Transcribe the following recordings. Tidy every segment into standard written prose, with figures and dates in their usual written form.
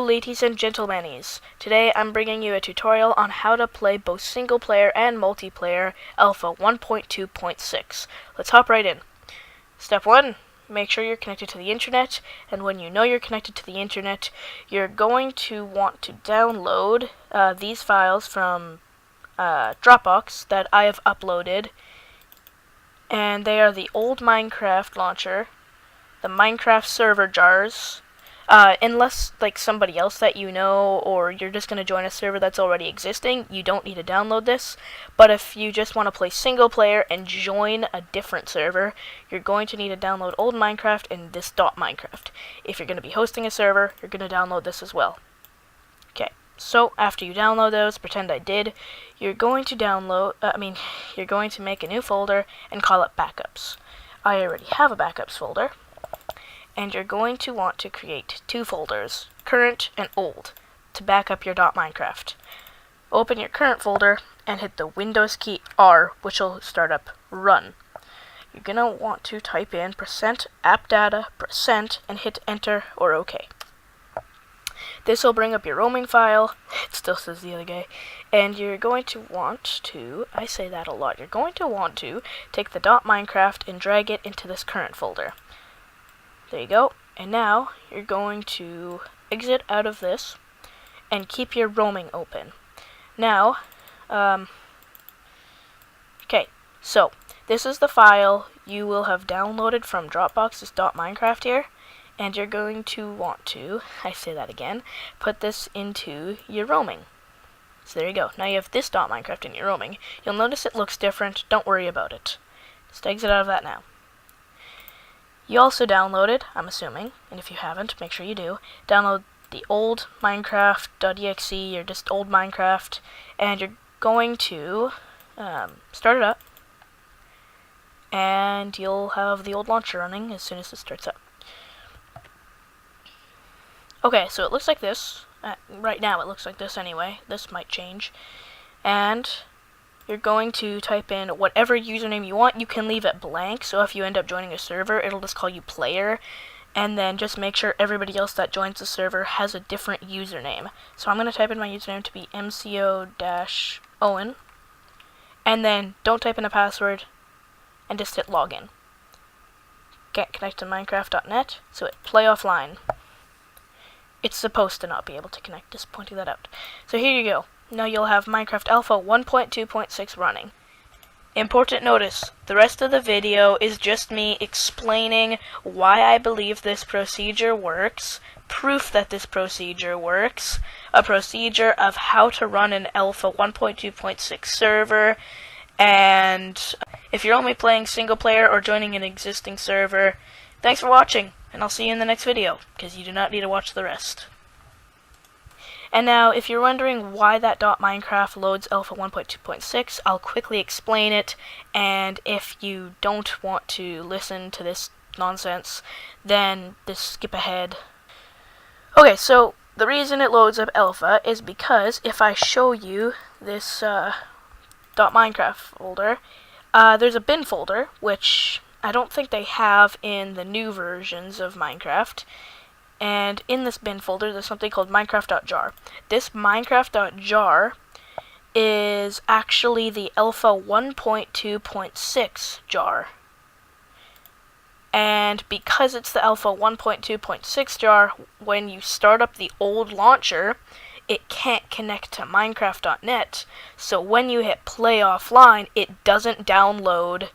ladies and gentlemanies. Today I'm bringing you a tutorial on how to play both single player and multiplayer alpha 1.2.6. Let's hop right in. Step 1. Make sure you're connected to the internet, and when you know you're connected to the internet, you're going to want to download these files from Dropbox that I have uploaded, and they are the old Minecraft launcher, the Minecraft server jars, unless like somebody else that you know, or you're just going to join a server that's already existing, you don't need to download this. But if you just want to play single player and join a different server, you're going to need to download old Minecraft and this .minecraft. If you're going to be hosting a server, you're going to download this as well. Okay, so after you download those, pretend I did, you're going to you're going to make a new folder and call it backups. I already have a backups folder. And you're going to want to create two folders, current and old, to back up your .minecraft. Open your current folder and hit the Windows key R, which will start up run. You're going to want to type in %appdata% and hit enter or OK. This will bring up your roaming file. It still says the other guy. And you're going to want to, I say that a lot, you're going to want to take the .minecraft and drag it into this current folder. There you go, and now you're going to exit out of this and keep your roaming open. Now, okay, so this is the file you will have downloaded from Dropbox, this .minecraft here, and you're going to want to, I say that again, put this into your roaming. So there you go, now you have this .minecraft in your roaming. You'll notice it looks different, don't worry about it. Just exit out of that now. You also downloaded, I'm assuming, and if you haven't, make sure you do, download the old Minecraft.exe or just old Minecraft, and you're going to start it up, and you'll have the old launcher running as soon as it starts up. Okay, so it looks like this. Right now it looks like this anyway. This might change. And you're going to type in whatever username you want. You can leave it blank, so if you end up joining a server, it'll just call you player, and then just make sure everybody else that joins the server has a different username. So I'm going to type in my username to be mco-owen, and then don't type in a password, and just hit login. Get connect to minecraft.net, so it play offline. It's supposed to not be able to connect, just pointing that out. So here you go. Now you'll have Minecraft Alpha 1.2.6 running. Important notice, the rest of the video is just me explaining why I believe this procedure works, proof that this procedure works, a procedure of how to run an Alpha 1.2.6 server, and if you're only playing single player or joining an existing server, thanks for watching, and I'll see you in the next video, because you do not need to watch the rest. And now, if you're wondering why that .minecraft loads Alpha 1.2.6, I'll quickly explain it, and if you don't want to listen to this nonsense, then just skip ahead. Okay, so the reason it loads up Alpha is because if I show you this .minecraft folder, there's a bin folder, which I don't think they have in the new versions of Minecraft. And in this bin folder, there's something called Minecraft.jar. This Minecraft.jar is actually the Alpha 1.2.6 jar. And because it's the Alpha 1.2.6 jar, when you start up the old launcher, it can't connect to Minecraft.net. So when you hit play offline, it doesn't download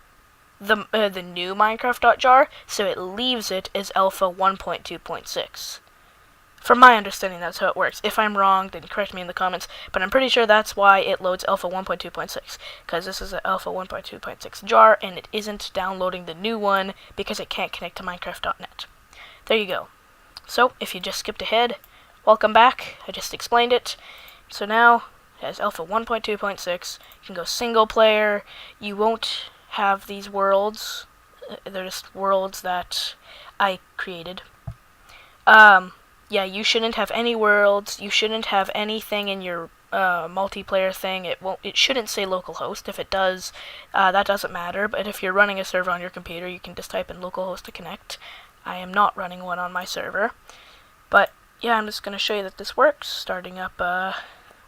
the new Minecraft.jar, so it leaves it as Alpha 1.2.6. From my understanding, that's how it works. If I'm wrong, then correct me in the comments, but I'm pretty sure that's why it loads Alpha 1.2.6, because this is an Alpha 1.2.6 jar, and it isn't downloading the new one because it can't connect to Minecraft.net. There you go. So, if you just skipped ahead, welcome back. I just explained it. So now, it has Alpha 1.2.6. You can go single player. You won't have these worlds. They're just worlds that I created. Yeah, you shouldn't have any worlds. You shouldn't have anything in your multiplayer thing. It shouldn't say localhost. If it does, that doesn't matter. But if you're running a server on your computer, you can just type in localhost to connect. I am not running one on my server. But yeah, I'm just going to show you that this works. Starting up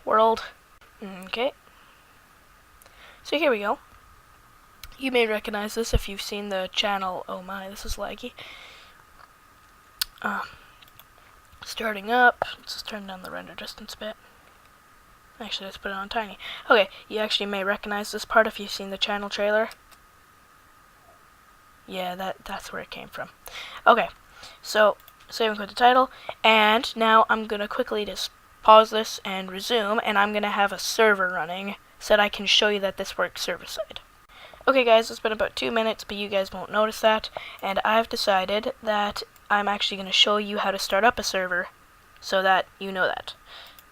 world. Okay. So here we go. You may recognize this if you've seen the channel. Oh my, this is laggy. Starting up. Let's just turn down the render distance a bit. Actually, let's put it on tiny. Okay, you actually may recognize this part if you've seen the channel trailer. Yeah, that's where it came from. Okay, so save and quit the title, and now I'm gonna quickly just pause this and resume, and I'm gonna have a server running so that I can show you that this works server side. Okay guys, it's been about 2 minutes, but you guys won't notice that, and I've decided that I'm actually gonna show you how to start up a server so that you know that.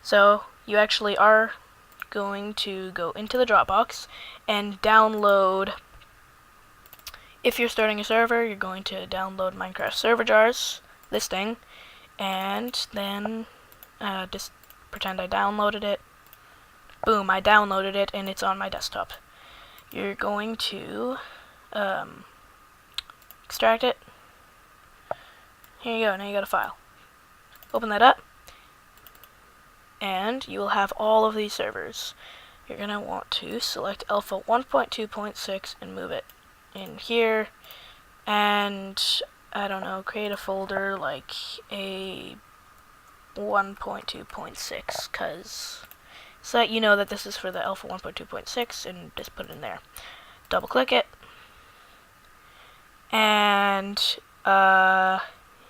So you actually are going to go into the Dropbox and download. If you're starting a server, you're going to download Minecraft server jars, this thing, and then just pretend I downloaded it. Boom, I downloaded it and it's on my desktop. You're going to extract it. Here you go, now you got a file. Open that up, and you will have all of these servers. You're going to want to select Alpha 1.2.6 and move it in here, and I don't know, create a folder like a 1.2.6, cause so that you know that this is for the Alpha 1.2.6, and just put it in there. Double click it, and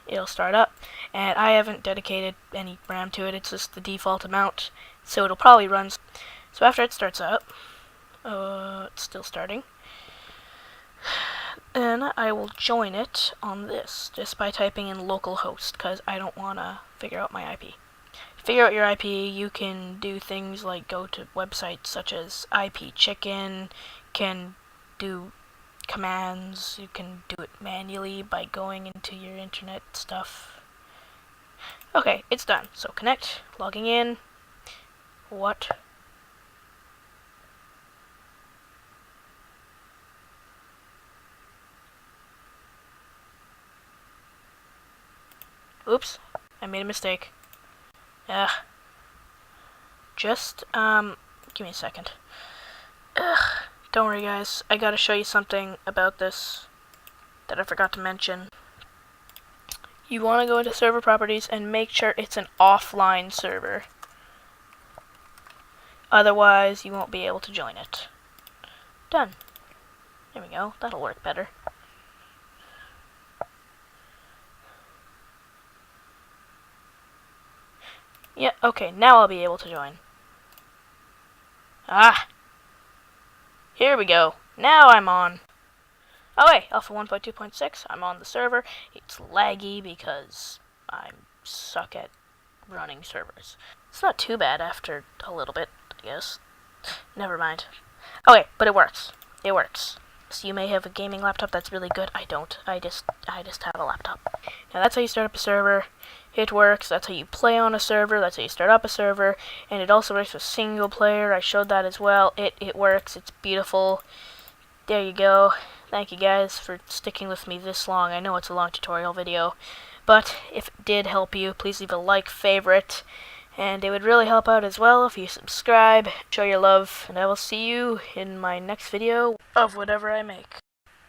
it'll start up, and I haven't dedicated any RAM to it, it's just the default amount, so it'll probably run. So after it starts up, it's still starting, then I will join it on this just by typing in localhost, because I don't want to figure out my IP. Figure out your IP, you can do things like go to websites such as IP Chicken, can do commands, you can do it manually by going into your internet stuff. Okay, it's done. So connect, logging in. What? Oops, I made a mistake. Just, give me a second. Don't worry guys, I gotta show you something about this that I forgot to mention. You want to go into server properties and make sure it's an offline server. Otherwise, you won't be able to join it. Done. There we go, that'll work better. Yeah, okay, now I'll be able to join. Ah! Here we go. Now I'm on. Oh wait, Alpha 1.2.6, I'm on the server. It's laggy because I suck at running servers. It's not too bad after a little bit, I guess. Never mind. Okay, but it works. It works. So you may have a gaming laptop that's really good. I don't. I just have a laptop. Now that's how you start up a server. It works. That's how you play on a server. That's how you start up a server. And it also works with single player. I showed that as well. It works. It's beautiful. There you go. Thank you guys for sticking with me this long. I know it's a long tutorial video, but if it did help you, please leave a like, favorite, and it would really help out as well if you subscribe, show your love, and I will see you in my next video of whatever I make.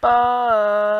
Bye!